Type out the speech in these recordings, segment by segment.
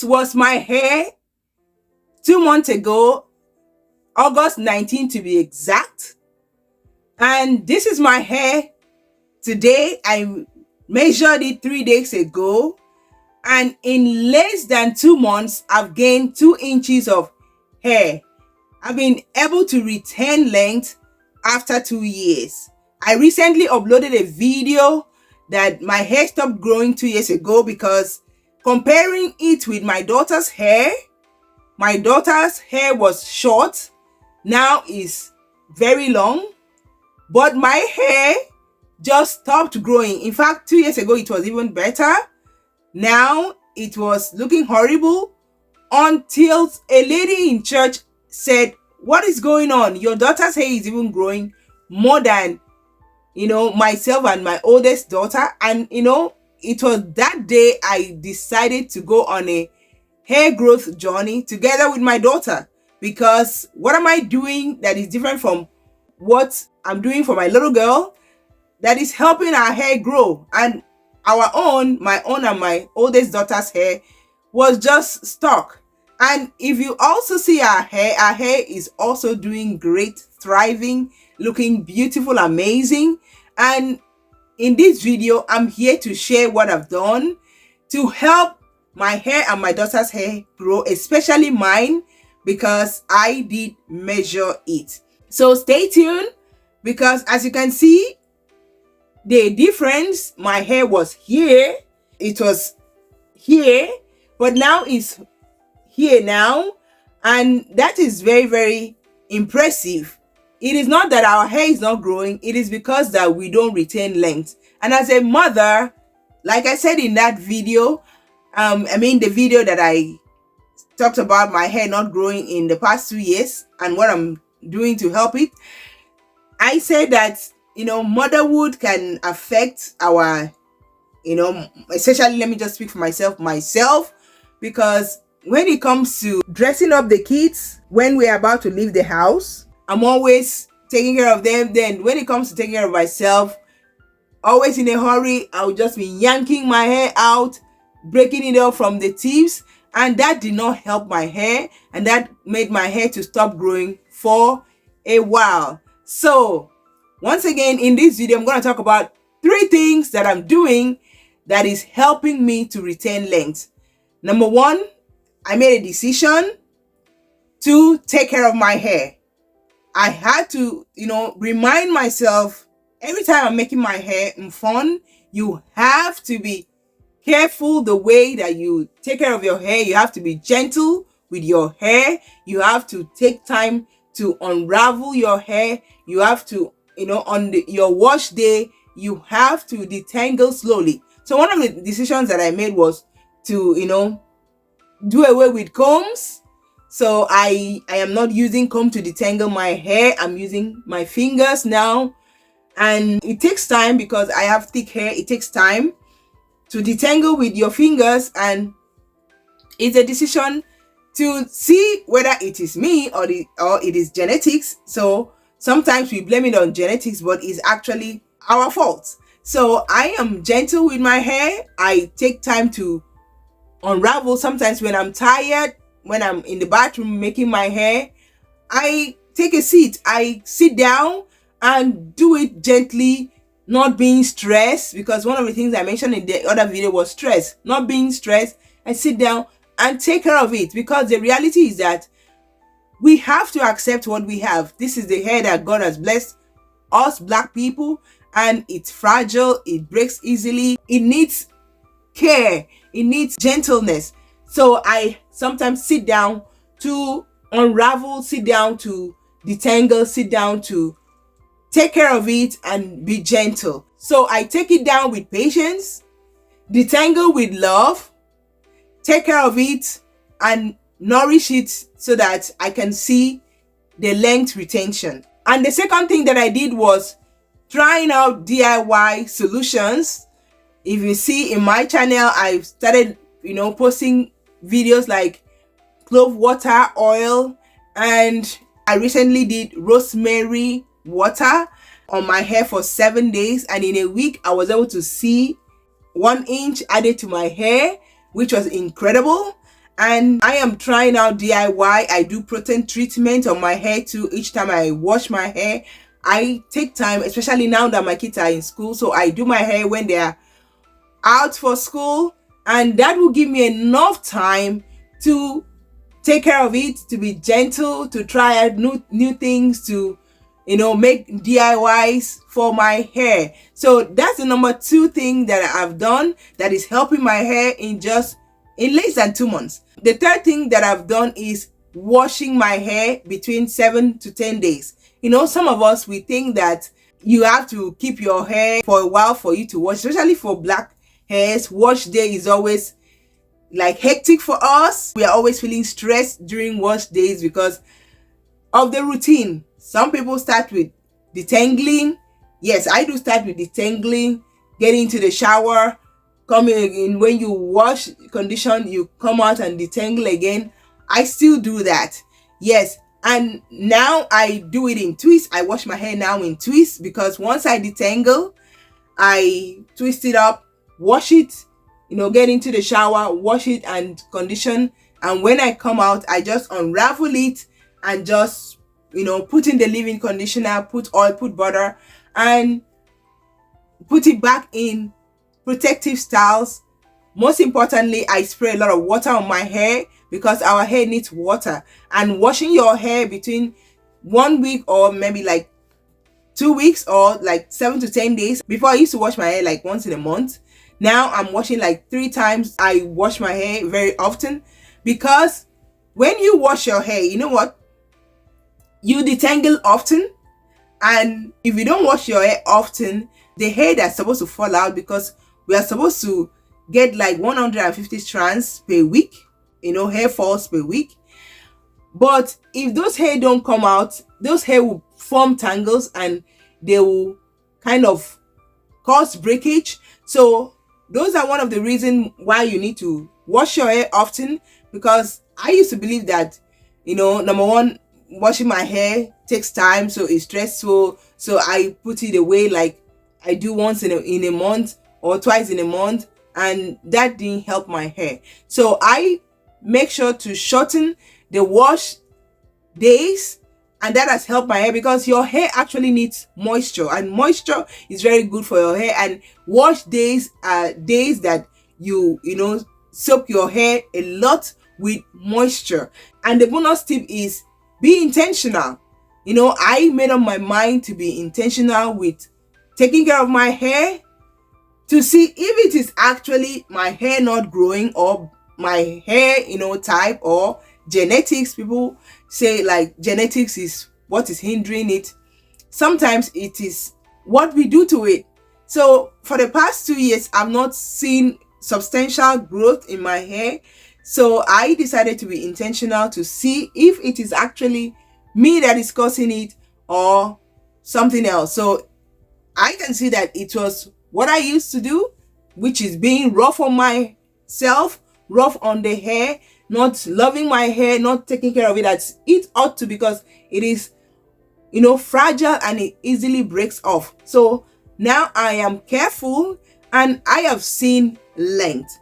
was my hair 2 months ago, August 19 to be exact. And this is my hair today. I measured it 3 days ago. And in less than 2 months, I've gained 2 inches of hair. I've been able to retain length after 2 years. I recently uploaded a video that my hair stopped growing 2 years ago because comparing it with my daughter's hair was short, now is very long, but my hair just stopped growing. In fact, 2 years ago, it was even better. Now it was looking horrible until a lady in church said, "What is going on? Your daughter's hair is even growing more than, myself and my oldest daughter." And, it was that day I decided to go on a hair growth journey together with my daughter, because what am I doing that is different from what I'm doing for my little girl that is helping our hair grow? And my own and my oldest daughter's hair was just stuck. And if you also see our hair is also doing great, thriving, looking beautiful, amazing. And in this video, I'm here to share what I've done to help my hair and my daughter's hair grow, especially mine, because I did measure it. So stay tuned, because as you can see, the difference, my hair was here, it was here, but now it's here now, and that is very, very impressive. It is not that our hair is not growing, it is because that we don't retain length. And as a mother, like I said in that video, the video that I talked about my hair not growing in the past 2 years and what I'm doing to help it, I said that motherhood can affect our, especially, let me just speak for myself, because when it comes to dressing up the kids when we're about to leave the house, I'm always taking care of them. Then when it comes to taking care of myself, always in a hurry, I'll just be yanking my hair out, breaking it off from the tips, and that did not help my hair, and that made my hair to stop growing for a while. So once again, in this video, I'm going to talk about 3 things that I'm doing that is helping me to retain length. Number 1, I made a decision to take care of my hair. I had to, remind myself every time I'm making my hair fun, you have to be careful the way that you take care of your hair. You have to be gentle with your hair. You have to take time to unravel your hair. You have to, on your wash day, you have to detangle slowly. So one of the decisions that I made was to, do away with combs. So I am not using comb to detangle my hair. I'm using my fingers now. And it takes time because I have thick hair. It takes time to detangle with your fingers, and it's a decision to see whether it is me or it is genetics. So sometimes we blame it on genetics, but it's actually our fault. So I am gentle with my hair. I take time to unravel. Sometimes when I'm tired, when I'm in the bathroom making my hair, I take a seat. I sit down and do it gently, not being stressed, because one of the things I mentioned in the other video was stress. Not being stressed, and sit down and take care of it, because the reality is that we have to accept what we have. This is the hair that God has blessed us Black people, and it's fragile, it breaks easily, it needs care, it needs gentleness. So I sometimes sit down to unravel, sit down to detangle, sit down to take care of it and be gentle. So I take it down with patience, detangle with love, take care of it and nourish it so that I can see the length retention. And the second thing that I did was trying out DIY solutions. If you see in my channel, I've started, posting videos like clove water oil, and I recently did rosemary water on my hair for 7 days, and in a week I was able to see 1 inch added to my hair, which was incredible. And I am trying out DIY. I do protein treatment on my hair too. Each time I wash my hair, I take time, especially now that my kids are in school. So I do my hair when they are out for school, and that will give me enough time to take care of it, to be gentle, to try out new things, to make DIYs for my hair. So that's the number 2 thing that I've done that is helping my hair in less than 2 months. The third thing that I've done is washing my hair between 7 to 10 days. Some of us, we think that you have to keep your hair for a while for you to wash, especially for black hairs. Wash day is always like hectic for us. We are always feeling stressed during wash days because of the routine. Some people start with detangling. Yes, I do start with detangling, getting into the shower, coming in. When you wash, condition, you come out and detangle again. I still do that. Yes, and now I do it in twists. I wash my hair now in twists because once I detangle, I twist it up, wash it, get into the shower, wash it and condition. And when I come out, I just unravel it and just, put in the leave-in conditioner, put oil, put butter, and put it back in protective styles. Most importantly, I spray a lot of water on my hair because our hair needs water. And washing your hair between 1 week or maybe like 2 weeks or like 7 to 10 days. Before, I used to wash my hair like once in a month. Now I'm washing like 3 times. I wash my hair very often because when you wash your hair, you know what? You detangle often. And if you don't wash your hair often, the hair that's supposed to fall out, because we are supposed to get like 150 strands per week, hair falls per week. But if those hair don't come out, those hair will form tangles and they will kind of cause breakage. So those are one of the reasons why you need to wash your hair often, because I used to believe that, number one, washing my hair takes time, so it's stressful. So I put it away, like I do once in a month or twice in a month, and that didn't help my hair. So I make sure to shorten the wash days, and that has helped my hair because your hair actually needs moisture, and moisture is very good for your hair. And wash days are days that you soak your hair a lot with moisture. And the bonus tip is be intentional. I made up my mind to be intentional with taking care of my hair, to see if it is actually my hair not growing or my hair type or genetics. People say like genetics is what is hindering it. Sometimes it is what we do to it. So for the past 2 years, I've not seen substantial growth in my hair. So I decided to be intentional to see if it is actually me that is causing it or something else. So I can see that it was what I used to do, which is being rough on myself, rough on the hair, not loving my hair, not taking care of it as it ought to, because it is fragile and it easily breaks off. So now I am careful and I have seen length.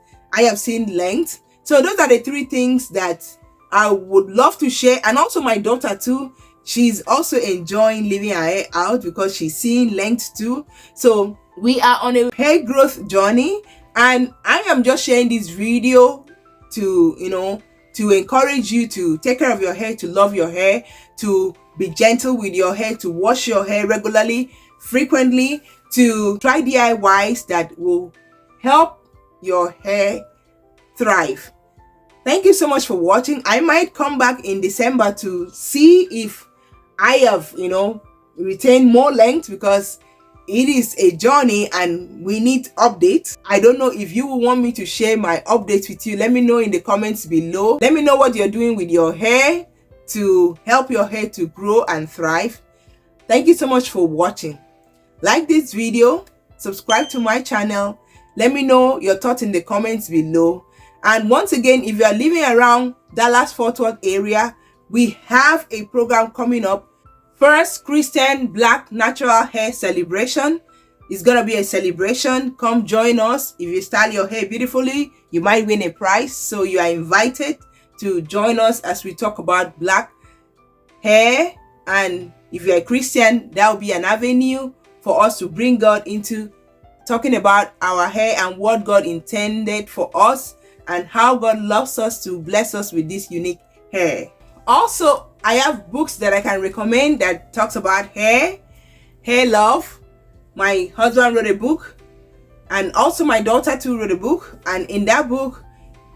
So those are the 3 things that I would love to share. And also my daughter too, she's also enjoying leaving her hair out because she's seeing length too. So we are on a hair growth journey, and I am just sharing this video to encourage you to take care of your hair, to love your hair, to be gentle with your hair, to wash your hair regularly, frequently, to try DIYs that will help your hair thrive. Thank you so much for watching. I might come back in December to see if I have retained more length, because it is a journey and we need updates. I don't know if you will want me to share my updates with you. Let me know in the comments below. Let me know what you're doing with your hair to help your hair to grow and thrive. Thank you so much for watching. Like this video, subscribe to my channel. Let me know your thoughts in the comments below. And once again, if you are living around Dallas-Fort Worth area, we have a program coming up. First Christian Black Natural Hair Celebration. It's gonna be a celebration. Come join us. If you style your hair beautifully, you might win a prize. So you are invited to join us as we talk about black hair. And if you're a Christian, that will be an avenue for us to bring God into talking about our hair and what God intended for us and how God loves us to bless us with this unique hair. Also, I have books that I can recommend that talks about hair love. My husband wrote a book, and also my daughter too wrote a book, and in that book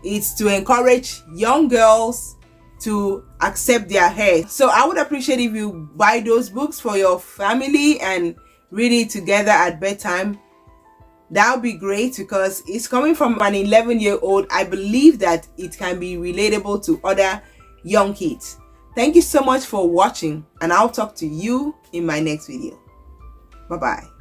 it's to encourage young girls to accept their hair. So I would appreciate if you buy those books for your family and read it together at bedtime. That would be great because it's coming from an 11-year-old. I believe that it can be relatable to other young kids. Thank you so much for watching, and I'll talk to you in my next video. Bye-bye.